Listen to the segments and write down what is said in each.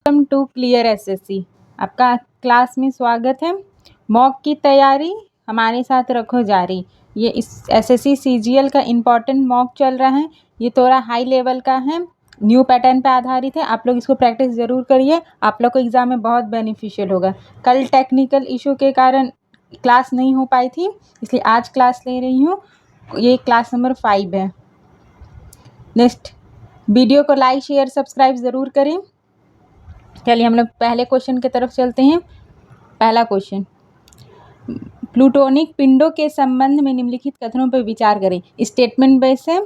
Welcome to clear SSC. आपका class में स्वागत है। मॉक की तैयारी हमारे साथ रखो जारी। ये इस एसएससी सीजीएल का इम्पॉर्टेंट मॉक चल रहा है। ये थोड़ा हाई लेवल का है, न्यू पैटर्न पे आधारित है। आप लोग इसको प्रैक्टिस ज़रूर करिए, आप लोग को एग्ज़ाम में बहुत बेनिफिशियल होगा। कल टेक्निकल इशू के कारण क्लास नहीं हो पाई थी, इसलिए आज क्लास ले रही हूँ। ये क्लास नंबर 5 है। नेक्स्ट वीडियो को लाइक शेयर सब्सक्राइब ज़रूर करें। चलिए हम लोग पहले क्वेश्चन की तरफ चलते हैं। पहला क्वेश्चन, प्लूटोनिक पिंडों के संबंध में निम्नलिखित कथनों पर विचार करें। स्टेटमेंट बेस है,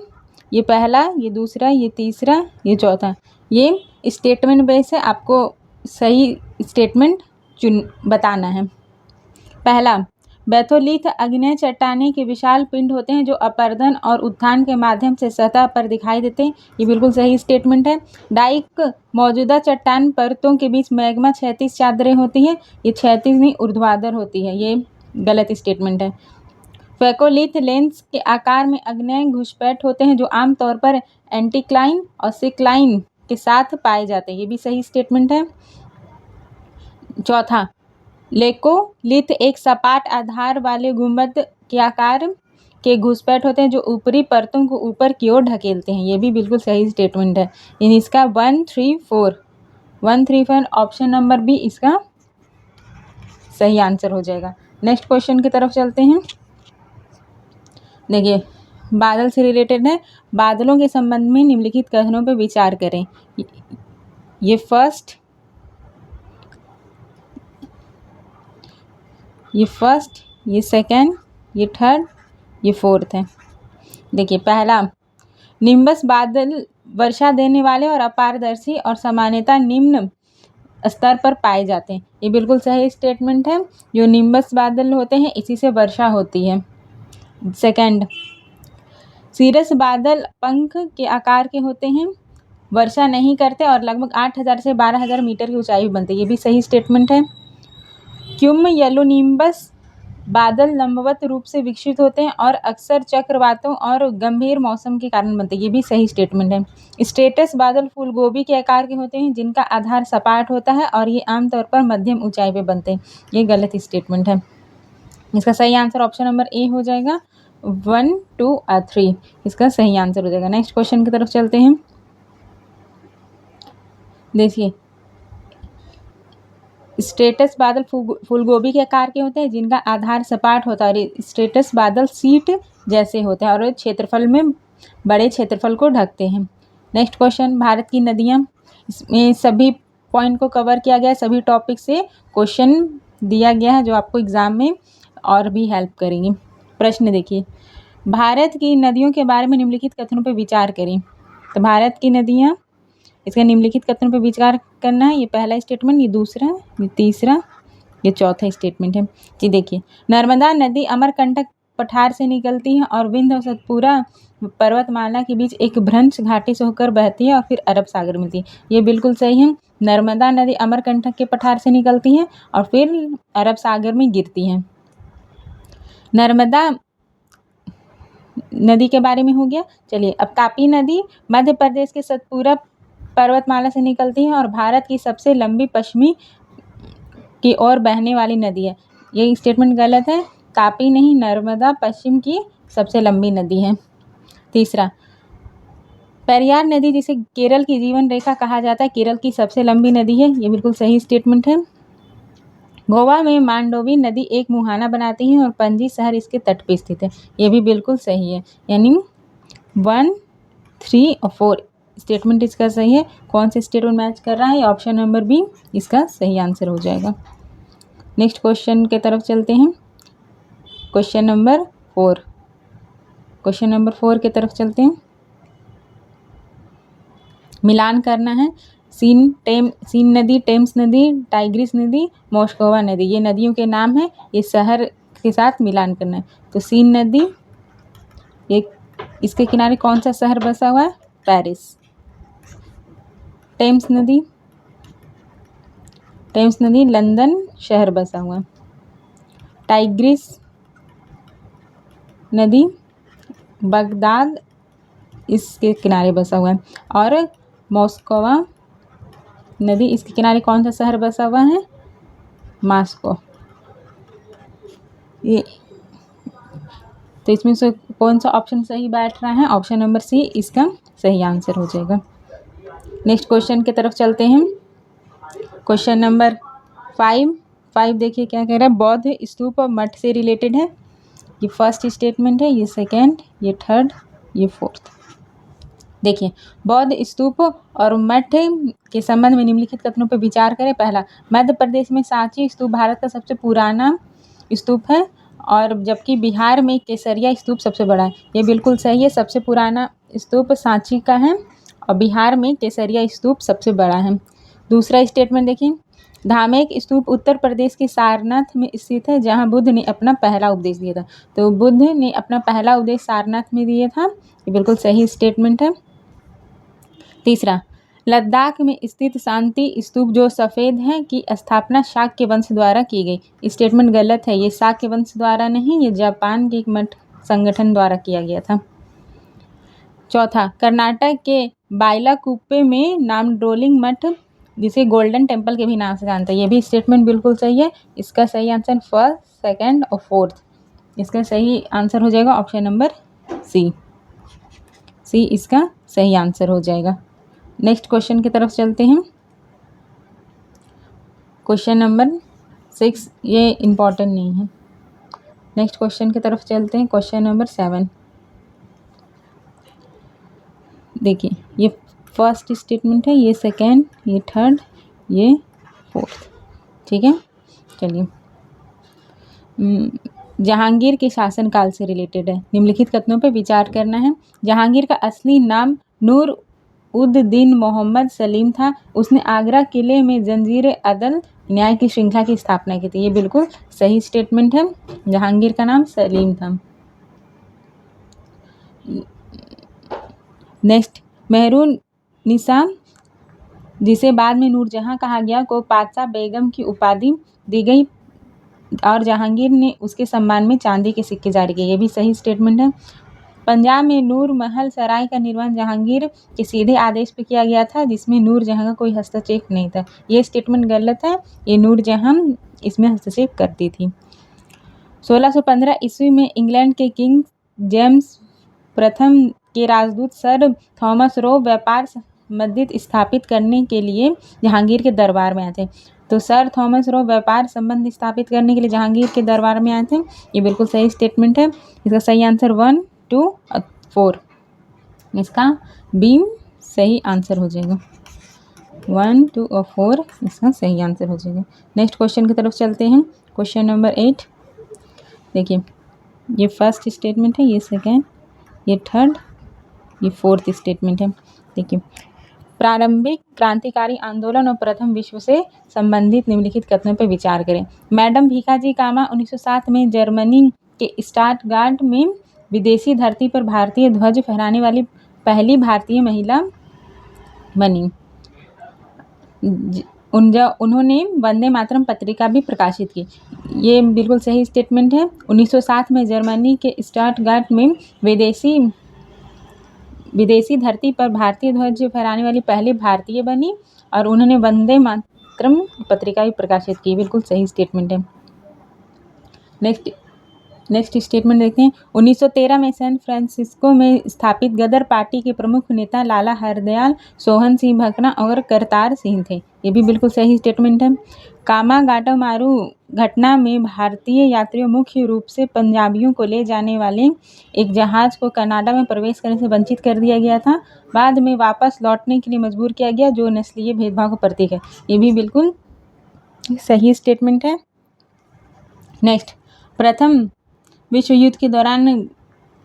ये पहला, ये दूसरा, ये तीसरा, ये चौथा। ये स्टेटमेंट बेस है, आपको सही स्टेटमेंट बताना है। पहला, बैथोलिथ आग्नेय चट्टानें के विशाल पिंड होते हैं जो अपर्दन और उत्थान के माध्यम से सतह पर दिखाई देते हैं। ये बिल्कुल सही स्टेटमेंट है। डाइक मौजूदा चट्टान परतों के बीच मैग्मा क्षैतिज चादरें होती हैं। ये क्षैतिज नहीं ऊर्ध्वाधर होती है, ये गलत स्टेटमेंट है। फैकोलिथ लेंस के आकार में आग्नेय घुसपैठ होते हैं जो आमतौर पर एंटीक्लाइन और सिक्लाइन के साथ पाए जाते हैं। ये भी सही स्टेटमेंट है। चौथा, लेकोलिथ एक सपाट आधार वाले गुंबद के आकार के घुसपैठ होते हैं जो ऊपरी परतों को ऊपर की ओर ढकेलते हैं। ये भी बिल्कुल सही स्टेटमेंट है। इसका 134 ऑप्शन नंबर बी इसका सही आंसर हो जाएगा। नेक्स्ट क्वेश्चन की तरफ चलते हैं। देखिए, बादल से रिलेटेड है। बादलों के संबंध में निम्नलिखित कथनों पर विचार करें। ये फर्स्ट, ये सेकंड, ये थर्ड, ये फोर्थ है। देखिए, पहला, निम्बस बादल वर्षा देने वाले और अपारदर्शी और सामान्यतः निम्न स्तर पर पाए जाते हैं। ये बिल्कुल सही स्टेटमेंट है। जो निम्बस बादल होते हैं इसी से वर्षा होती है। सेकंड, सीरस बादल पंख के आकार के होते हैं, वर्षा नहीं करते और लगभग 8,000 से 12,000 मीटर की ऊंचाई बनते हैं। ये भी सही स्टेटमेंट है। क्यूमुलोनिम्बस बादल लंबवत रूप से विकसित होते हैं और अक्सर चक्रवातों और गंभीर मौसम के कारण बनते हैं। ये भी सही स्टेटमेंट है। स्ट्रेटस बादल फूलगोभी के आकार के होते हैं जिनका आधार सपाट होता है और ये आमतौर पर मध्यम ऊंचाई पे बनते हैं। ये गलत स्टेटमेंट है। इसका सही आंसर ऑप्शन नंबर ए हो जाएगा। 1, 2 और 3 इसका सही आंसर हो जाएगा। नेक्स्ट क्वेश्चन की तरफ चलते हैं। देखिए, स्ट्रेटस बादल फूलगोभी के आकार के होते हैं जिनका आधार सपाट होता है और स्ट्रेटस बादल सीट जैसे होते हैं और क्षेत्रफल में बड़े क्षेत्रफल को ढकते हैं। नेक्स्ट क्वेश्चन, भारत की नदियाँ। इसमें सभी पॉइंट को कवर किया गया है, सभी टॉपिक से क्वेश्चन दिया गया है जो आपको एग्जाम में और भी हेल्प करेंगे। प्रश्न देखिए, भारत की नदियों के बारे में निम्नलिखित कथनों पर विचार करें। तो भारत की नदियाँ, इसका निम्नलिखित कथनों पर विचार करना है। ये पहला स्टेटमेंट, ये दूसरा, ये तीसरा, ये चौथा स्टेटमेंट है। जी देखिए, नर्मदा नदी अमरकंटक पठार से निकलती है और विंध्य और सतपुरा पर्वतमाला के बीच एक भ्रंश घाटी से होकर बहती है और फिर अरब सागर मिलती है। ये बिल्कुल सही है। नर्मदा नदी अमरकंटक के पठार से निकलती है और फिर अरब सागर में गिरती है। नर्मदा नदी के बारे में हो गया। चलिए, अब तापी नदी मध्य प्रदेश के सतपुरा पर्वतमाला से निकलती है और भारत की सबसे लंबी पश्चिमी की ओर बहने वाली नदी है। ये स्टेटमेंट गलत है। तापी नहीं, नर्मदा पश्चिम की सबसे लंबी नदी है। तीसरा, पेरियार नदी जिसे केरल की जीवन रेखा कहा जाता है, केरल की सबसे लंबी नदी है। ये बिल्कुल सही स्टेटमेंट है। गोवा में मांडोवी नदी एक मुहाना बनाती है और पणजी शहर इसके तट पर स्थित है। ये भी बिल्कुल सही है। यानी 1, 3 और 4 स्टेटमेंट इसका सही है। कौन से स्टेटमेंट मैच कर रहा है? ऑप्शन नंबर बी इसका सही आंसर हो जाएगा। नेक्स्ट क्वेश्चन की तरफ चलते हैं। क्वेश्चन नंबर 4 की तरफ चलते हैं। मिलान करना है। सीन नदी, टेम्स नदी, टाइग्रिस नदी, मोस्कोवा नदी, ये नदियों के नाम है। ये शहर के साथ मिलान करना है। तो सीन नदी, ये इसके किनारे कौन सा शहर बसा हुआ है? पेरिस। टेम्स नदी लंदन शहर बसा हुआ है। टाइग्रिस नदी बगदाद इसके किनारे बसा हुआ है और मोस्कोवा नदी, इसके किनारे कौन सा शहर बसा हुआ है? मॉस्को। ये तो इसमें से कौन सा ऑप्शन सही बैठ रहा है? ऑप्शन नंबर सी इसका सही आंसर हो जाएगा। नेक्स्ट क्वेश्चन की तरफ चलते हैं। क्वेश्चन नंबर 5 देखिए क्या कह रहा है। बौद्ध स्तूप और मठ से रिलेटेड है। ये फर्स्ट स्टेटमेंट है, ये सेकेंड, ये थर्ड, ये फोर्थ। देखिए, बौद्ध स्तूप और मठ के संबंध में निम्नलिखित कथनों पर विचार करें। पहला, मध्य प्रदेश में सांची स्तूप भारत का सबसे पुराना स्तूप है और जबकि बिहार में केसरिया स्तूप सबसे बड़ा है। ये बिल्कुल सही है। सबसे पुराना स्तूप सांची का है और बिहार में केसरिया स्तूप सबसे बड़ा है। दूसरा स्टेटमेंट देखिए, धामेक स्तूप उत्तर प्रदेश के सारनाथ में स्थित है जहां बुद्ध ने अपना पहला उपदेश दिया था। तो बुद्ध ने अपना पहला उपदेश सारनाथ में दिया था। ये बिल्कुल सही स्टेटमेंट है। तीसरा, लद्दाख में स्थित शांति स्तूप जो सफ़ेद है की स्थापना शाक्य वंश द्वारा की गई। स्टेटमेंट गलत है। ये शाक्य वंश द्वारा नहीं, ये जापान के एक मठ संगठन द्वारा किया गया था। चौथा, कर्नाटक के बाइलाकुप्पे में नामडोलिंग मठ जिसे गोल्डन टेम्पल के भी नाम से जानते हैं। ये भी स्टेटमेंट बिल्कुल सही है। इसका सही आंसर फर्स्ट, सेकंड और फोर्थ। इसका सही आंसर हो जाएगा ऑप्शन नंबर सी इसका सही आंसर हो जाएगा। नेक्स्ट क्वेश्चन की तरफ चलते हैं। क्वेश्चन नंबर 6 ये इम्पॉर्टेंट नहीं है। नेक्स्ट क्वेश्चन की तरफ चलते हैं। क्वेश्चन नंबर 7 देखिए, ये फर्स्ट स्टेटमेंट है, ये सेकेंड, ये थर्ड, ये फोर्थ। ठीक है, चलिए। जहांगीर के शासनकाल से रिलेटेड है। निम्नलिखित कथनों पर विचार करना है। जहांगीर का असली नाम नूर उद दीन मोहम्मद सलीम था। उसने आगरा किले में जंजीर अदल न्याय की श्रृंखला की स्थापना की थी। ये बिल्कुल सही स्टेटमेंट है। जहांगीर का नाम सलीम था। नेक्स्ट, मेहरून निसा जिसे बाद में नूरजहां कहा गया को पातशाह बेगम की उपाधि दी गई और जहांगीर ने उसके सम्मान में चांदी के सिक्के जारी किए। ये भी सही स्टेटमेंट है। पंजाब में नूर महल सराय का निर्माण जहांगीर के सीधे आदेश पर किया गया था जिसमें नूरजहां का कोई हस्तक्षेप नहीं था। ये स्टेटमेंट गलत है। ये नूरजहां इसमें हस्तक्षेप करती थी। 1615 ईस्वी में इंग्लैंड के किंग जेम्स प्रथम के राजदूत सर थॉमस रो व्यापार संबंधित स्थापित करने के लिए जहांगीर के दरबार में आए थे। तो सर थॉमस रो व्यापार संबंध स्थापित करने के लिए जहांगीर के दरबार में आए थे। ये बिल्कुल सही स्टेटमेंट है। इसका सही आंसर 1, 2 और 4। इसका बी सही आंसर हो जाएगा। 1, 2 और 4 इसका सही आंसर हो जाएगा। नेक्स्ट क्वेश्चन की तरफ चलते हैं। क्वेश्चन नंबर 8 देखिए, ये फर्स्ट स्टेटमेंट है, ये सेकेंड, ये थर्ड, ये फोर्थ स्टेटमेंट है। देखिए, प्रारंभिक क्रांतिकारी आंदोलन और प्रथम विश्व से संबंधित निम्नलिखित कथनों पर विचार करें। मैडम भीखाजी कामा 1907 में जर्मनी के स्टटगार्ट में विदेशी धरती पर भारतीय ध्वज फहराने वाली पहली भारतीय महिला बनी। उन्होंने वंदे मातरम पत्रिका भी प्रकाशित की। ये बिल्कुल सही स्टेटमेंट है। 1907 में जर्मनी के स्टटगार्ट में विदेशी धरती पर भारतीय ध्वज फहराने वाली पहली भारतीय बनी और उन्होंने वंदे मातरम पत्रिका भी प्रकाशित की। बिल्कुल सही स्टेटमेंट है। नेक्स्ट स्टेटमेंट देखते हैं। 1913 में सैन फ्रांसिस्को में स्थापित गदर पार्टी के प्रमुख नेता लाला हरदयाल, सोहन सिंह भकना और करतार सिंह थे। ये भी बिल्कुल सही स्टेटमेंट है। कामागाटामारू घटना में भारतीय यात्रियों मुख्य रूप से पंजाबियों को ले जाने वाले एक जहाज को कनाडा में प्रवेश करने से वंचित कर दिया गया था। बाद में वापस लौटने के लिए मजबूर किया गया जो नस्लीय भेदभाव का प्रतीक है। ये भी बिल्कुल सही स्टेटमेंट है। नेक्स्ट, प्रथम विश्व युद्ध के दौरान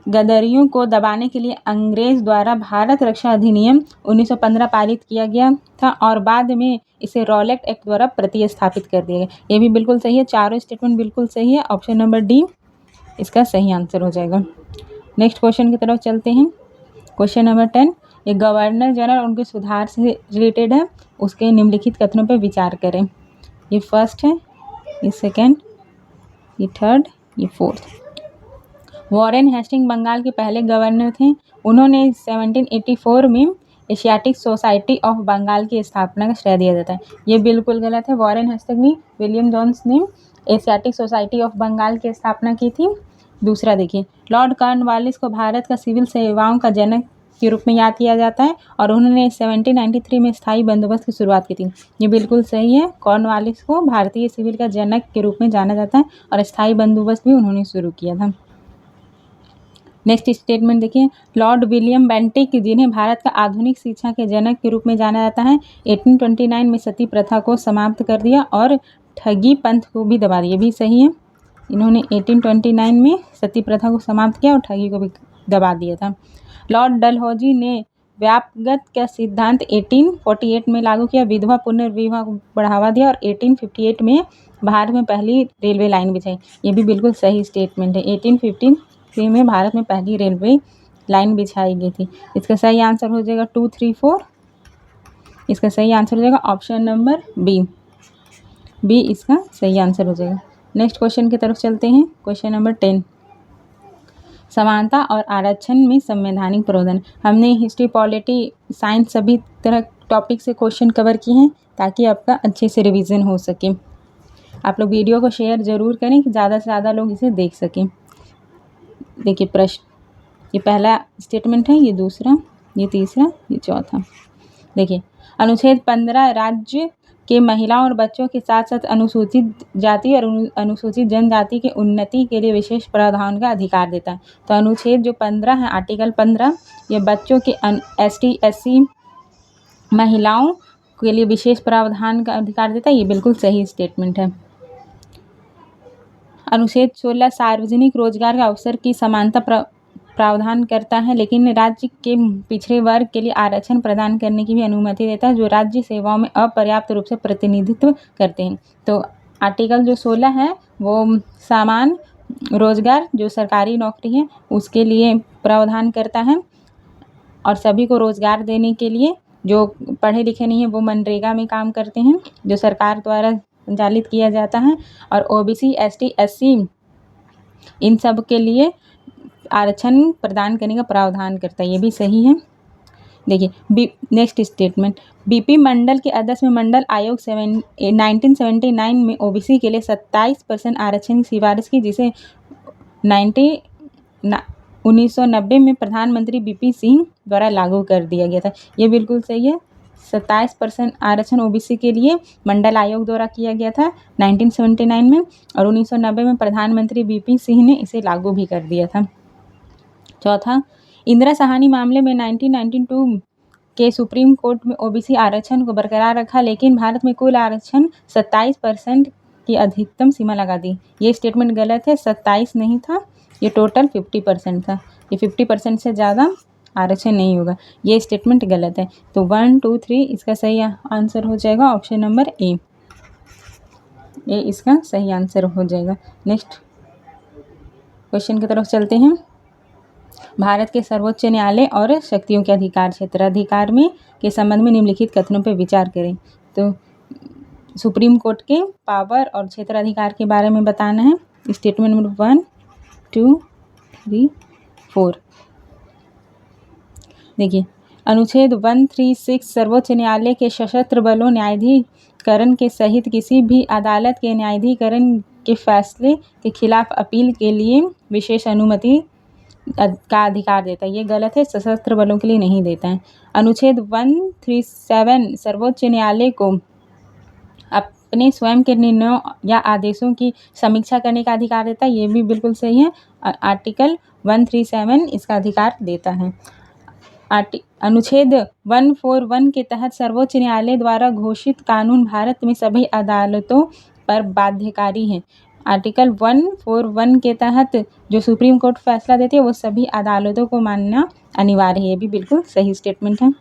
गदरियों को दबाने के लिए अंग्रेज द्वारा भारत रक्षा अधिनियम 1915 पारित किया गया था और बाद में इसे रॉलेट एक्ट द्वारा प्रतिस्थापित कर दिया गया। ये भी बिल्कुल सही है। चारों स्टेटमेंट बिल्कुल सही है। ऑप्शन नंबर डी इसका सही आंसर हो जाएगा। नेक्स्ट क्वेश्चन की तरफ चलते हैं। क्वेश्चन नंबर 10, ये गवर्नर जनरल उनके सुधार से रिलेटेड है। उसके निम्नलिखित कथनों पर विचार करें। ये फर्स्ट है, ये सेकेंड, ये थर्ड, ये फोर्थ। वॉरेन हेस्टिंग बंगाल के पहले गवर्नर थे। उन्होंने 1784 में एशियाटिक सोसाइटी ऑफ बंगाल की स्थापना का श्रेय दिया जाता है। ये बिल्कुल गलत है। वॉरेन हेस्टिंग्स ने विलियम जोन्स ने एशियाटिक सोसाइटी ऑफ बंगाल की स्थापना की थी। दूसरा देखिए, लॉर्ड कॉर्नवालिस को भारत का सिविल सेवाओं का जनक के रूप में याद किया जाता है और उन्होंने 1793 में स्थायी बंदोबस्त की शुरुआत की थी। ये बिल्कुल सही है। कॉर्नवालिस को भारतीय सिविल का जनक के रूप में जाना जाता है और स्थायी बंदोबस्त भी उन्होंने शुरू किया था। नेक्स्ट स्टेटमेंट देखिए, लॉर्ड विलियम बेंटिक जिन्हें भारत का आधुनिक शिक्षा के जनक के रूप में जाना जाता है, 1829 में सती प्रथा को समाप्त कर दिया और ठगी पंथ को भी दबा दिया। ये भी सही है। इन्होंने 1829 में सती प्रथा को समाप्त किया और ठगी को भी दबा दिया था। लॉर्ड डलहौजी ने व्यापगत का सिद्धांत 1848 में लागू किया, विधवा पुनर्विवाह को बढ़ावा दिया और 1858 में भारत में पहली रेलवे लाइन बिछाई। ये भी बिल्कुल सही स्टेटमेंट है। 1853 में भारत में पहली रेलवे लाइन बिछाई गई थी। इसका सही आंसर हो जाएगा 2, 3, 4। इसका सही आंसर हो जाएगा ऑप्शन नंबर बी इसका सही आंसर हो जाएगा। नेक्स्ट क्वेश्चन की तरफ चलते हैं। क्वेश्चन नंबर 10, समानता और आरक्षण में संवैधानिक प्रावधान। हमने हिस्ट्री, पॉलिटी, साइंस सभी तरह टॉपिक से क्वेश्चन कवर किए हैं ताकि आपका अच्छे से रिवीजन हो सके। आप लोग वीडियो को शेयर ज़रूर करें कि ज़्यादा से ज़्यादा लोग इसे देख सकें। देखिए प्रश्न, ये पहला स्टेटमेंट है, ये दूसरा, ये तीसरा, ये चौथा। देखिए, अनुच्छेद 15 राज्य के महिलाओं और बच्चों के साथ साथ अनुसूचित जाति और अनुसूचित जनजाति के उन्नति के लिए विशेष प्रावधान का अधिकार देता है। तो अनुच्छेद जो 15 है, आर्टिकल 15, ये बच्चों के ST SC महिलाओं के लिए विशेष प्रावधान का अधिकार देता है। ये बिल्कुल सही स्टेटमेंट है। अनुच्छेद 16 सार्वजनिक रोजगार का अवसर की समानता प्रावधान करता है, लेकिन राज्य के पिछड़े वर्ग के लिए आरक्षण प्रदान करने की भी अनुमति देता है जो राज्य सेवाओं में अपर्याप्त रूप से प्रतिनिधित्व करते हैं। तो आर्टिकल जो 16 है वो समान रोजगार जो सरकारी नौकरी है उसके लिए प्रावधान करता है और सभी को रोजगार देने के लिए, जो पढ़े लिखे नहीं है वो मनरेगा में काम करते हैं जो सरकार द्वारा संचालित किया जाता है, और OBC ST SC इन सब के लिए आरक्षण प्रदान करने का प्रावधान करता है। ये भी सही है। देखिए नेक्स्ट स्टेटमेंट, BP मंडल के अध्यक्ष में मंडल आयोग 1979 में OBC के लिए 27% आरक्षण की सिफारिश की, जिसे 1990 में प्रधानमंत्री BP सिंह द्वारा लागू कर दिया गया था। ये बिल्कुल सही है। 27% आरक्षण OBC के लिए मंडल आयोग द्वारा किया गया था 1979 में, और 1990 में प्रधानमंत्री BP सिंह ने इसे लागू भी कर दिया था। चौथा, इंदिरा साहनी मामले में 1992 के सुप्रीम कोर्ट में OBC आरक्षण को बरकरार रखा, लेकिन भारत में कुल आरक्षण 27% की अधिकतम सीमा लगा दी। ये स्टेटमेंट गलत है। 27 नहीं था, ये टोटल 50% था। ये 50% से ज़्यादा आरक्षण नहीं होगा। ये स्टेटमेंट गलत है। तो 1, 2, 3 इसका सही आंसर हो जाएगा ऑप्शन नंबर ए इसका सही आंसर हो जाएगा। नेक्स्ट क्वेश्चन की तरफ चलते हैं। भारत के सर्वोच्च न्यायालय और शक्तियों के अधिकार क्षेत्राधिकार में के संबंध में निम्नलिखित कथनों पर विचार करें। तो सुप्रीम कोर्ट के पावर और क्षेत्राधिकार के बारे में बताना है। Statement number 1, 2, 3, 4। देखिए, अनुच्छेद 136 सर्वोच्च न्यायालय के सशस्त्र बलों न्यायाधीकरण के सहित किसी भी अदालत के न्यायाधीकरण के फैसले के खिलाफ अपील के लिए विशेष अनुमति का अधिकार देता है। ये गलत है। सशस्त्र बलों के लिए नहीं देता है। अनुच्छेद 137 सर्वोच्च न्यायालय को अपने स्वयं के निर्णयों या आदेशों की समीक्षा करने का अधिकार देता है। ये भी बिल्कुल सही है। आर्टिकल 137 इसका अधिकार देता है। अनुच्छेद 141 के तहत सर्वोच्च न्यायालय द्वारा घोषित कानून भारत में सभी अदालतों पर बाध्यकारी है। आर्टिकल 141 के तहत जो सुप्रीम कोर्ट फैसला देती है वो सभी अदालतों को मानना अनिवार्य है। ये भी बिल्कुल सही स्टेटमेंट है।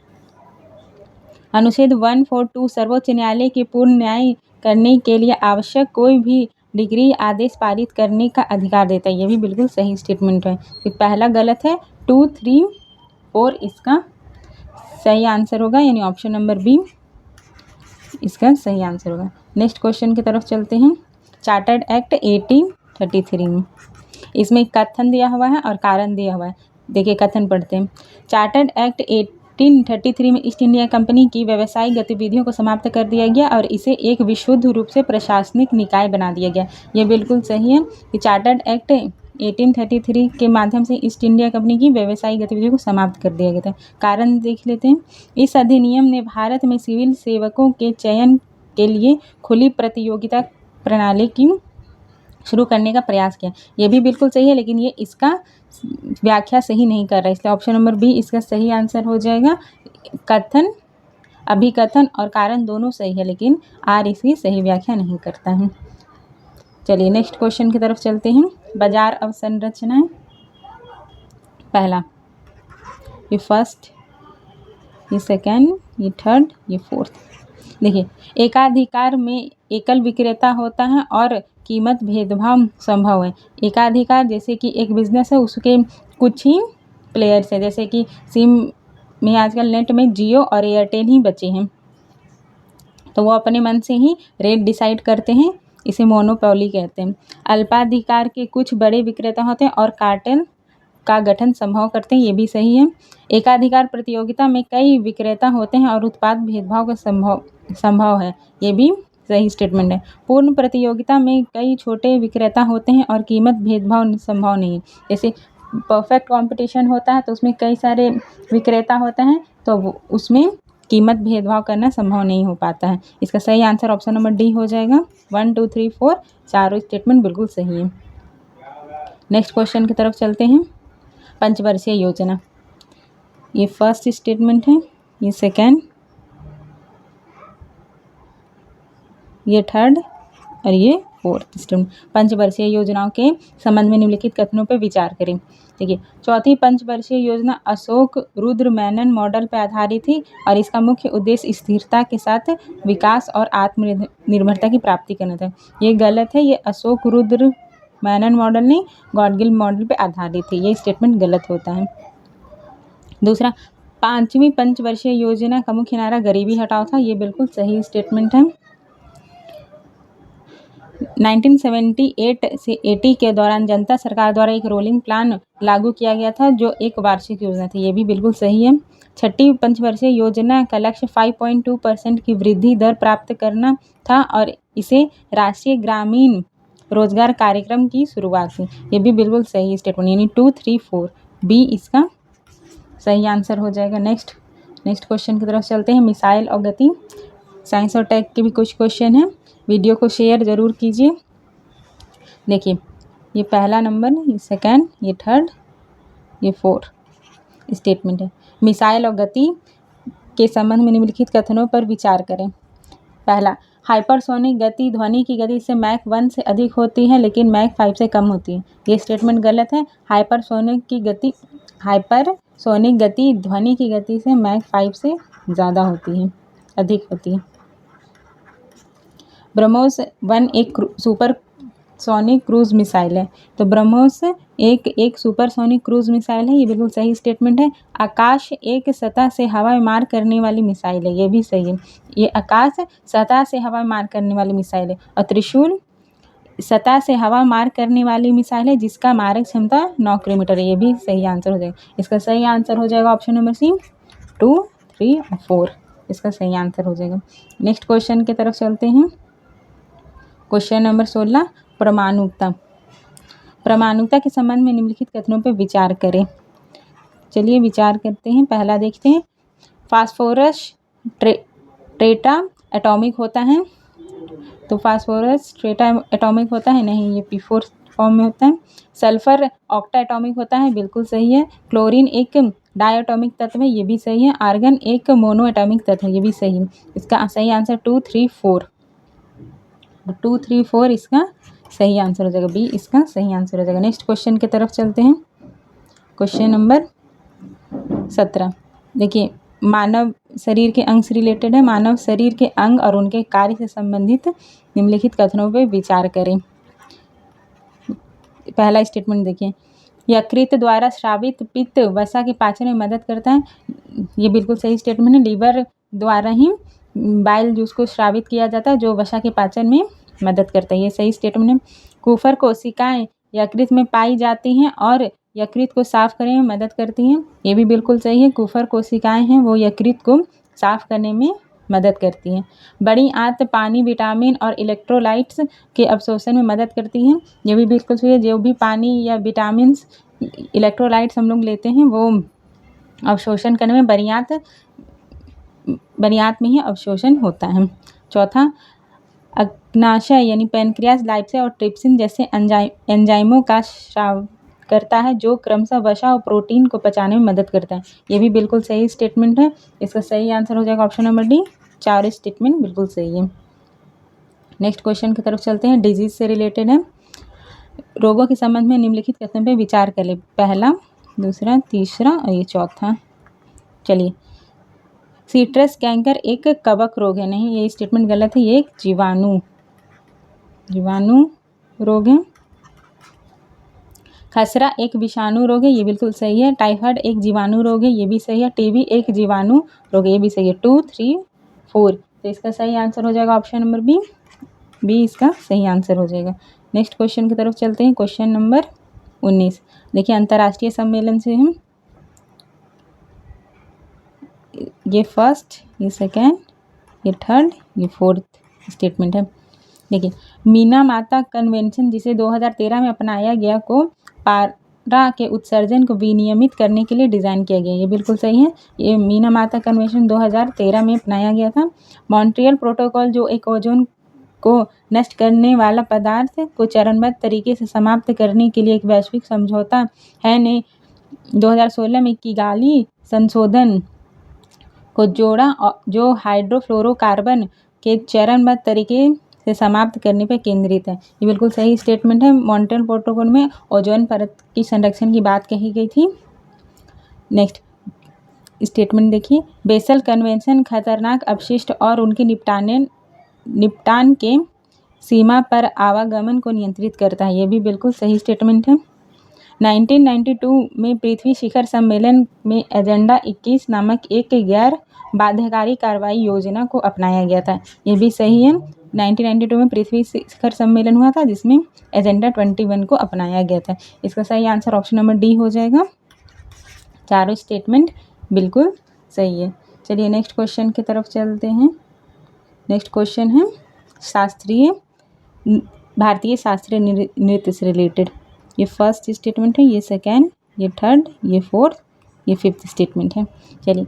अनुच्छेद 142 सर्वोच्च न्यायालय के पूर्ण न्याय करने के लिए आवश्यक कोई भी डिग्री आदेश पारित करने का अधिकार देता है। ये भी बिल्कुल सही स्टेटमेंट है। तो पहला गलत है। 2, 3, 4 इसका सही आंसर होगा, यानी ऑप्शन नंबर बी इसका सही आंसर होगा। नेक्स्ट क्वेश्चन की तरफ चलते हैं। चार्टर्ड एक्ट 1833 में इसमें कथन दिया हुआ है और कारण दिया हुआ है। देखिए कथन पढ़ते हैं। चार्टर्ड एक्ट 1833 में ईस्ट इंडिया कंपनी की व्यावसायिक गतिविधियों को समाप्त कर दिया गया और इसे एक विशुद्ध रूप से प्रशासनिक निकाय बना दिया गया। ये बिल्कुल सही है कि चार्टर्ड एक्ट 1833 के माध्यम से ईस्ट इंडिया कंपनी की व्यावसायिक गतिविधियों को समाप्त कर दिया गया था। कारण देख लेते हैं। इस अधिनियम ने भारत में सिविल सेवकों के चयन के लिए खुली प्रतियोगिता प्रणाली की शुरू करने का प्रयास किया। ये भी बिल्कुल सही है, लेकिन ये इसका व्याख्या सही नहीं कर रहा है, इसलिए ऑप्शन नंबर बी इसका सही आंसर हो जाएगा। कथन, अभिकथन और कारण दोनों सही है, लेकिन आर इसकी सही व्याख्या नहीं करता है। चलिए नेक्स्ट क्वेश्चन की तरफ चलते हैं। बाजार अवसंरचनाएं, पहला, ये फर्स्ट, ये सेकेंड, ये थर्ड, ये फोर्थ। देखिए, एकाधिकार में एकल विक्रेता होता है और कीमत भेदभाव संभव है। एकाधिकार जैसे कि एक बिजनेस है, उसके कुछ ही प्लेयर्स हैं, जैसे कि सिम में आजकल नेट में जियो और एयरटेल ही बचे हैं, तो वो अपने मन से ही रेट डिसाइड करते हैं, इसे मोनोपोली कहते हैं। अल्पाधिकार के कुछ बड़े विक्रेता होते हैं और कार्टेल का गठन संभव करते हैं, ये भी सही है। एकाधिकार प्रतियोगिता में कई विक्रेता होते हैं और उत्पाद भेदभाव का संभव है, ये भी सही स्टेटमेंट है। पूर्ण प्रतियोगिता में कई छोटे विक्रेता होते हैं और कीमत भेदभाव संभव नहीं है। जैसे परफेक्ट कंपटीशन होता है तो उसमें कई सारे विक्रेता होते हैं, तो उसमें कीमत भेदभाव करना संभव नहीं हो पाता है। इसका सही आंसर ऑप्शन नंबर डी हो जाएगा। 1 2 3 4 चारों स्टेटमेंट बिल्कुल सही है। नेक्स्ट क्वेश्चन की तरफ चलते हैं। पंचवर्षीय योजना, ये फर्स्ट स्टेटमेंट है, ये सेकेंड, ये थर्ड और ये फोर्थ स्टेटमेंट। पंचवर्षीय योजनाओं के संबंध में निम्नलिखित कथनों पर विचार करें। देखिए, चौथी पंचवर्षीय योजना अशोक रुद्र मेनन मॉडल पर आधारित थी और इसका मुख्य उद्देश्य स्थिरता के साथ विकास और आत्मनिर्भरता की प्राप्ति करना था। ये गलत है, ये अशोक रुद्र मेनन मॉडल नहीं, गॉडगिल मॉडल पर आधारित थी, ये स्टेटमेंट गलत होता है। दूसरा, पांचवी पंचवर्षीय योजना का मुख्य नारा गरीबी हटाओ था, ये बिल्कुल सही स्टेटमेंट है। 1978 से 80 के दौरान जनता सरकार द्वारा एक रोलिंग प्लान लागू किया गया था, जो एक वार्षिक योजना थी, ये भी बिल्कुल सही है। छठी पंचवर्षीय योजना का लक्ष्य 5.2% की वृद्धि दर प्राप्त करना था और इसे राष्ट्रीय ग्रामीण रोजगार कार्यक्रम की शुरुआत थी, ये भी बिल्कुल सही स्टेटमेंट, यानी 2 3 4 बी इसका सही आंसर हो जाएगा। नेक्स्ट क्वेश्चन की तरफ चलते हैं। मिसाइल और गति, साइंस और टेक के भी कुछ क्वेश्चन हैं, वीडियो को शेयर ज़रूर कीजिए। देखिए, ये पहला नंबर, ये सेकंड, ये थर्ड, ये फोर्थ स्टेटमेंट है। मिसाइल और गति के संबंध में निम्नलिखित कथनों पर विचार करें। पहला, हाइपरसोनिक गति ध्वनि की गति से मैक 1 से अधिक होती है लेकिन मैक 5 से कम होती है, ये स्टेटमेंट गलत है। हाइपरसोनिक गति ध्वनि की गति से मैक 5 से ज़्यादा होती है, अधिक होती है। ब्रह्मोस 1 एक सुपरसोनिक क्रूज मिसाइल है, तो ब्रह्मोस एक सुपरसोनिक क्रूज मिसाइल है, ये बिल्कुल सही स्टेटमेंट है। आकाश एक सतह से हवा में मार करने वाली मिसाइल है, ये भी सही है। ये आकाश सतह से हवा में मार करने वाली मिसाइल है। और त्रिशूल सतह से हवा मार करने वाली मिसाइल है जिसका मारक क्षमता 9 किलोमीटर है, ये भी सही आंसर हो जाएगा। इसका सही आंसर हो जाएगा ऑप्शन नंबर सी, 2 3 और 4 इसका सही आंसर हो जाएगा। नेक्स्ट क्वेश्चन की तरफ चलते हैं। क्वेश्चन नंबर 16, परमाणुकता के संबंध में निम्नलिखित कथनों पर विचार करें। चलिए विचार करते हैं। पहला देखते हैं, फास्फोरस टेट्रा एटॉमिक होता है, तो फास्फोरस टेट्रा एटॉमिक होता है नहीं, ये P4 फॉर्म में होता है। सल्फर ऑक्टा एटॉमिक होता है, बिल्कुल सही है। क्लोरीन एक डायटॉमिक तत्व है, ये भी सही है। आर्गन एक मोनो एटॉमिक तत्व है, ये भी सही है। इसका सही आंसर 2 3 4 2 3 4 इसका सही आंसर हो जाएगा, बी इसका सही आंसर हो जाएगा। नेक्स्ट क्वेश्चन की तरफ चलते हैं। क्वेश्चन नंबर 17, देखिए, मानव शरीर के अंग से रिलेटेड है। मानव शरीर के अंग और उनके कार्य से संबंधित निम्नलिखित कथनों पर विचार करें। पहला स्टेटमेंट देखिए, यकृत द्वारा स्रावित पित्त वसा के पाचन में मदद करता है, ये बिल्कुल सही स्टेटमेंट है। लीवर द्वारा ही बाइल जूस को स्रावित किया जाता है जो वसा के पाचन में मदद करता है, ये सही स्टेटमेंट है। कुफर कोशिकाएं यकृत में पाई जाती हैं और यकृत को साफ करने में मदद करती हैं, ये भी बिल्कुल सही है। कुफर कोशिकाएं हैं वो यकृत को साफ करने में मदद करती हैं। बड़ी आंत पानी, विटामिन और इलेक्ट्रोलाइट्स के अवशोषण में मदद करती हैं, ये भी बिल्कुल सही है। जो भी पानी या विटामिन्स, इलेक्ट्रोलाइट्स हम लोग लेते हैं वो अवशोषण करने में बड़ी आंत में ही अवशोषण होता है। चौथा, अग्नाशय यानी पैनक्रियास, लाइपेज और ट्रिप्सिन जैसे एंजाइमों का स्राव करता है जो क्रमशः वसा और प्रोटीन को पचाने में मदद करता है, ये भी बिल्कुल सही स्टेटमेंट है। इसका सही आंसर हो जाएगा ऑप्शन नंबर डी। चारों स्टेटमेंट बिल्कुल सही है। नेक्स्ट क्वेश्चन की तरफ चलते हैं, डिजीज से रिलेटेड है। रोगों के संबंध में निम्नलिखित कथनों पर विचार करें। पहला, दूसरा, तीसरा और ये चौथा। चलिए, सिट्रस कैंकर एक कवक रोग है, नहीं ये स्टेटमेंट गलत है, ये एक जीवाणु रोग है। खसरा एक विषाणु रोग है, ये बिल्कुल सही है। टाइफाइड एक जीवाणु रोग है, ये भी सही है। टीबी एक जीवाणु रोग है, ये भी सही है। 2, 3, 4, तो इसका सही आंसर हो जाएगा ऑप्शन नंबर बी इसका सही आंसर हो जाएगा। नेक्स्ट क्वेश्चन की तरफ चलते हैं, क्वेश्चन नंबर 19। देखिए, अंतर्राष्ट्रीय सम्मेलन से हम ये फर्स्ट, ये सेकेंड, ये थर्ड, ये फोर्थ स्टेटमेंट है। देखिए, मीना माता कन्वेंशन जिसे 2013 में अपनाया गया को पारा के उत्सर्जन को विनियमित करने के लिए डिज़ाइन किया गया, ये बिल्कुल सही है। ये मीना माता कन्वेंशन 2013 में अपनाया गया था। मॉन्ट्रियल प्रोटोकॉल जो एक ओजोन को नष्ट करने वाला पदार्थ को चरणबद्ध तरीके से समाप्त करने के लिए एक वैश्विक समझौता है ने 2016 में किगाली संशोधन को जोड़ा जो हाइड्रोफ्लोरोकार्बन के चरणबद्ध तरीके से समाप्त करने पर केंद्रित है, ये बिल्कुल सही स्टेटमेंट है। मॉन्ट्रियल प्रोटोकॉल में ओजोन परत की संरक्षण की बात कही गई थी। नेक्स्ट स्टेटमेंट देखिए, बेसल कन्वेंशन खतरनाक अपशिष्ट और उनके निपटान के सीमा पर आवागमन को नियंत्रित करता है, ये भी बिल्कुल सही स्टेटमेंट है। 1992 में पृथ्वी शिखर सम्मेलन में एजेंडा 21 नामक एक गैर बाध्यकारी कार्रवाई योजना को अपनाया गया था, ये भी सही है। 1992 में पृथ्वी शिखर सम्मेलन हुआ था जिसमें एजेंडा 21 को अपनाया गया था, इसका सही आंसर ऑप्शन नंबर डी हो जाएगा। चारों स्टेटमेंट बिल्कुल सही है। चलिए नेक्स्ट क्वेश्चन की तरफ चलते हैं। नेक्स्ट क्वेश्चन है भारतीय शास्त्रीय नृत्य से रिलेटेड। ये फर्स्ट स्टेटमेंट है, ये सेकेंड, ये थर्ड, ये फोर्थ, ये फिफ्थ स्टेटमेंट है। चलिए,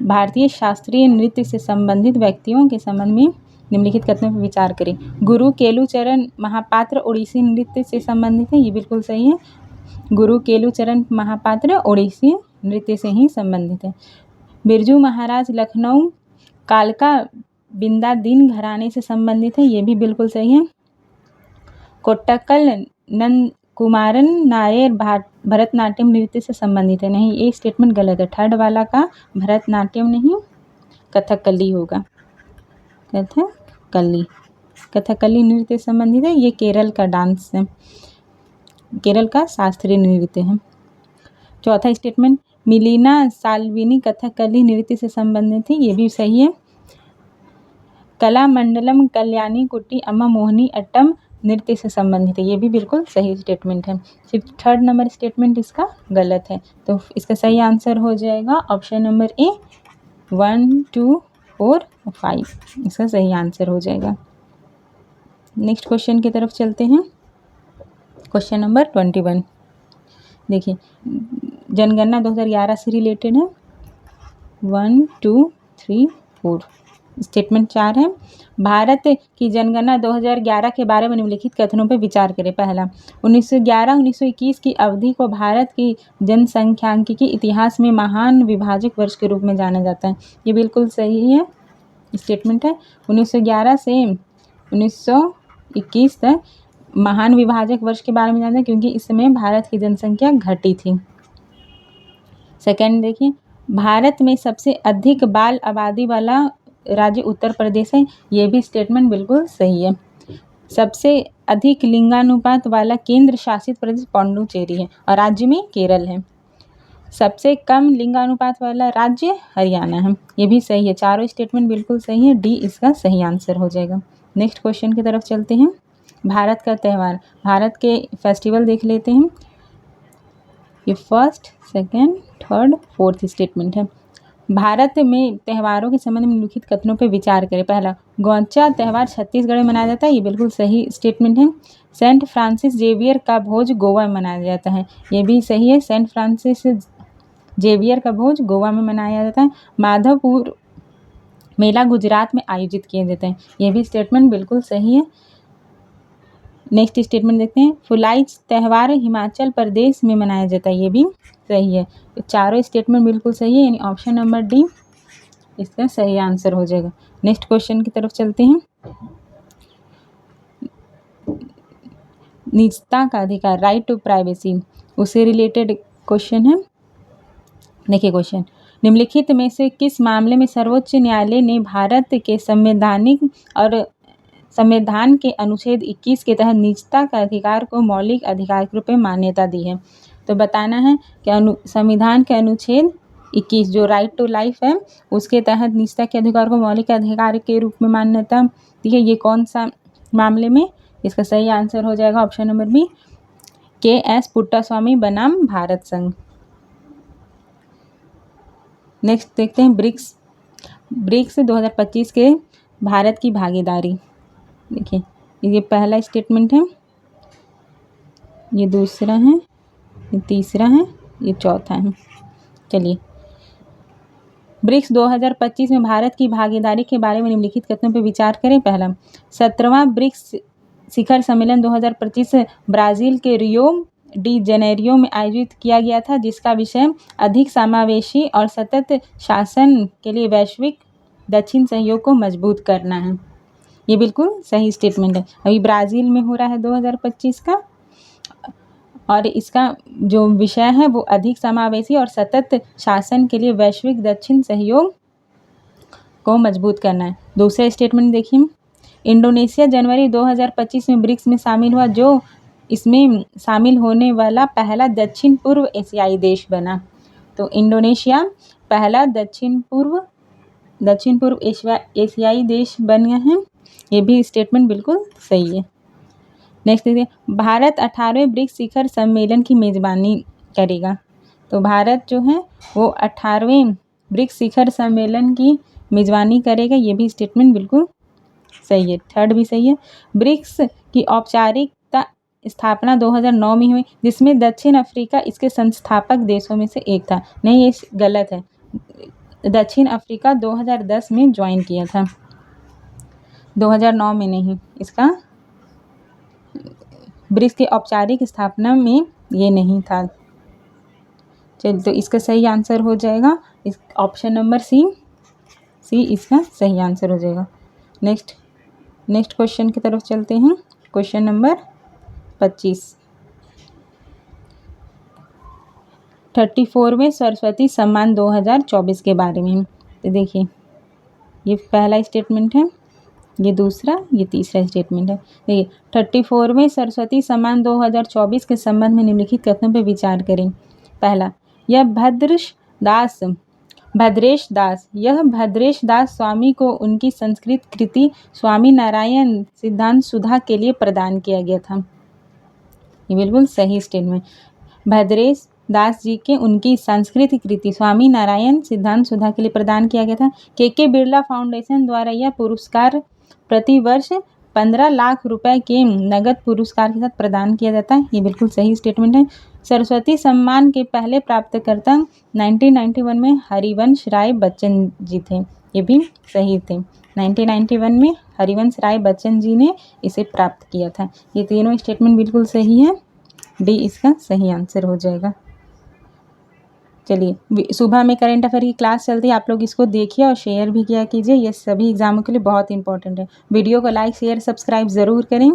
भारतीय शास्त्रीय नृत्य से संबंधित व्यक्तियों के संबंध में निम्नलिखित कथनों पर विचार करें। गुरु केलुचरण महापात्र ओडिसी नृत्य से संबंधित है, ये बिल्कुल सही है। गुरु केलुचरण महापात्र ओडिसी नृत्य से ही संबंधित है। बिरजू महाराज लखनऊ कालका बिंदादीन घराने से संबंधित है, ये भी बिल्कुल सही है। कोट्टकल नंद कुमारन नायर भरतनाट्यम नृत्य से संबंधित है, नहीं ये स्टेटमेंट गलत है। थर्ड वाला का भरतनाट्यम नहीं कथकली होगा, कथकली नृत्य से संबंधित है। ये केरल का डांस है, केरल का शास्त्रीय नृत्य है। चौथा स्टेटमेंट, मिलिना साल्विनी कथकली नृत्य से संबंधित है, ये भी सही है। कला मंडलम कल्याणी कुट्टी अम्मा मोहिनी अट्टम नृत्य से संबंधित है, ये भी बिल्कुल सही स्टेटमेंट है। सिर्फ थर्ड नंबर स्टेटमेंट इसका गलत है, तो इसका सही आंसर हो जाएगा ऑप्शन नंबर ए 1, 2, 4, 5 इसका सही आंसर हो जाएगा। नेक्स्ट क्वेश्चन की तरफ चलते हैं, क्वेश्चन नंबर 21। देखिए, जनगणना 2011 से रिलेटेड है। 1, 2, 3, 4 स्टेटमेंट 4 है। भारत की जनगणना 2011 के बारे में निम्नलिखित कथनों पर विचार करें। पहला, 1911-1921 की अवधि को भारत की जनसंख्यांकिकी इतिहास में महान विभाजक वर्ष के रूप में जाना जाता है, ये बिल्कुल सही है स्टेटमेंट है। 1911 से 1921 तक महान विभाजक वर्ष के बारे में जानते हैं क्योंकि इस समय भारत की जनसंख्या घटी थी। सेकेंड देखिए, भारत में सबसे अधिक बाल आबादी वाला राज्य उत्तर प्रदेश है, ये भी स्टेटमेंट बिल्कुल सही है। सबसे अधिक लिंगानुपात वाला केंद्र शासित प्रदेश पौंडुचेरी है और राज्य में केरल है। सबसे कम लिंगानुपात वाला राज्य हरियाणा है, ये भी सही है। चारों स्टेटमेंट बिल्कुल सही है, डी इसका सही आंसर हो जाएगा। नेक्स्ट क्वेश्चन की तरफ चलते हैं। भारत का त्यौहार, भारत के फेस्टिवल देख लेते हैं। ये first, second, third, fourth statement है। भारत में त्योहारों के संबंध में निम्नलिखित कथनों पर विचार करें। पहला, गौचा त्यौहार छत्तीसगढ़ में मनाया जाता है, ये बिल्कुल सही स्टेटमेंट है। सेंट फ्रांसिस जेवियर का भोज गोवा में मनाया जाता है, ये भी सही है। सेंट फ्रांसिस जेवियर का भोज गोवा में मनाया जाता है। माधवपुर मेला गुजरात में आयोजित किए जाते हैं, ये भी स्टेटमेंट बिल्कुल सही है। नेक्स्ट स्टेटमेंट देखते हैं। फुलाई त्यौहार हिमाचल प्रदेश में मनाया जाता है, ये भी सही है। तो चारों स्टेटमेंट बिल्कुल सही है, यानी ऑप्शन नंबर डी इसका सही आंसर हो जाएगा। नेक्स्ट क्वेश्चन की तरफ चलते हैं। निजता का अधिकार, राइट टू प्राइवेसी, उससे रिलेटेड क्वेश्चन है। देखिए क्वेश्चन, निम्नलिखित में से किस मामले में सर्वोच्च न्यायालय ने भारत के संविधान के अनुच्छेद 21 के तहत निजता का अधिकार को मौलिक अधिकार के रूप में मान्यता दी है? तो बताना है कि संविधान के अनुच्छेद 21 जो राइट टू लाइफ है, उसके तहत निजता के अधिकार को मौलिक अधिकार के रूप में मान्यता दी है। ये कौन सा मामले में? इसका सही आंसर हो जाएगा option number B, KS Puttaswamy बनाम भारत संघ। नेक्स्ट देखते हैं ब्रिक्स 2025 के भारत की भागीदारी। देखिए ये पहला स्टेटमेंट है, ये दूसरा है, ये तीसरा है, ये चौथा है। चलिए, ब्रिक्स 2025 में भारत की भागीदारी के बारे में निम्नलिखित कथनों पर विचार करें। पहला, 17वां ब्रिक्स शिखर सम्मेलन 2025 ब्राज़ील के रियो डी जेनेरियो में आयोजित किया गया था, जिसका विषय अधिक समावेशी और सतत शासन के लिए वैश्विक दक्षिण सहयोग को मजबूत करना है। ये बिल्कुल सही स्टेटमेंट है। अभी ब्राज़ील में हो रहा है 2025 का, और इसका जो विषय है वो अधिक समावेशी और सतत शासन के लिए वैश्विक दक्षिण सहयोग को मजबूत करना है। दूसरा स्टेटमेंट देखिए, इंडोनेशिया जनवरी 2025 में ब्रिक्स में शामिल हुआ, जो इसमें शामिल होने वाला पहला दक्षिण पूर्व एशियाई देश बना। तो इंडोनेशिया पहला दक्षिण पूर्व एशियाई देश बन गया है, ये भी स्टेटमेंट बिल्कुल सही है। नेक्स्ट देखिए, भारत 18वें ब्रिक्स शिखर सम्मेलन की मेज़बानी करेगा। तो भारत जो है वो 18वें ब्रिक्स शिखर सम्मेलन की मेज़बानी करेगा, ये भी स्टेटमेंट बिल्कुल सही है। थर्ड भी सही है। ब्रिक्स की औपचारिक स्थापना 2009 में हुई, जिसमें दक्षिण अफ्रीका इसके संस्थापक देशों में से एक था। नहीं, ये गलत है। दक्षिण अफ्रीका 2010 में ज्वाइन किया था, 2009 में नहीं। इसका ब्रिक्स की औपचारिक स्थापना में ये नहीं था। चलिए, तो इसका सही आंसर हो जाएगा इस ऑप्शन नंबर सी इसका सही आंसर हो जाएगा। नेक्स्ट क्वेश्चन की तरफ चलते हैं। क्वेश्चन नंबर 25, 34वें सरस्वती सम्मान 2024 के बारे में। तो देखिए, ये पहला स्टेटमेंट है, ये दूसरा, ये तीसरा स्टेटमेंट है। देखिए, 34वें सरस्वती सम्मान 2024 के संबंध में निम्नलिखित कथनों पर विचार करें। पहला, यह भद्रेश दास स्वामी को उनकी संस्कृत कृति स्वामी नारायण सिद्धांत सुधा के लिए प्रदान किया गया था। ये बिल्कुल सही स्टेटमेंट। भद्रेश दास जी के उनकी संस्कृत कृति स्वामी नारायण सिद्धांत सुधा के लिए प्रदान किया गया था। के बिरला फाउंडेशन द्वारा यह पुरस्कार प्रति वर्ष 15 लाख रुपए के नगद पुरस्कार के साथ प्रदान किया जाता है। ये बिल्कुल सही स्टेटमेंट है। सरस्वती सम्मान के पहले प्राप्तकर्ता 1991 में हरिवंश राय बच्चन जी थे, ये भी सही थे। 1991 में हरिवंश राय बच्चन जी ने इसे प्राप्त किया था। ये तीनों स्टेटमेंट बिल्कुल सही है, डी इसका सही आंसर हो जाएगा। चलिए, सुबह में करंट अफेयर की क्लास चलती है, आप लोग इसको देखिए और शेयर भी किया कीजिए, ये सभी एग्जामों के लिए बहुत इंपॉर्टेंट है। वीडियो को लाइक शेयर सब्सक्राइब ज़रूर करें।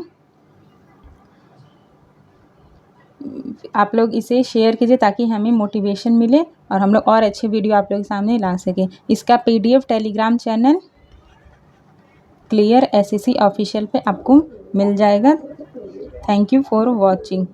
आप लोग इसे शेयर कीजिए ताकि हमें मोटिवेशन मिले और हम लोग और अच्छे वीडियो आप लोग के सामने ला सकें। इसका PDF Telegram channel clear SSC official पे आपको मिल जाएगा। Thank you for watching.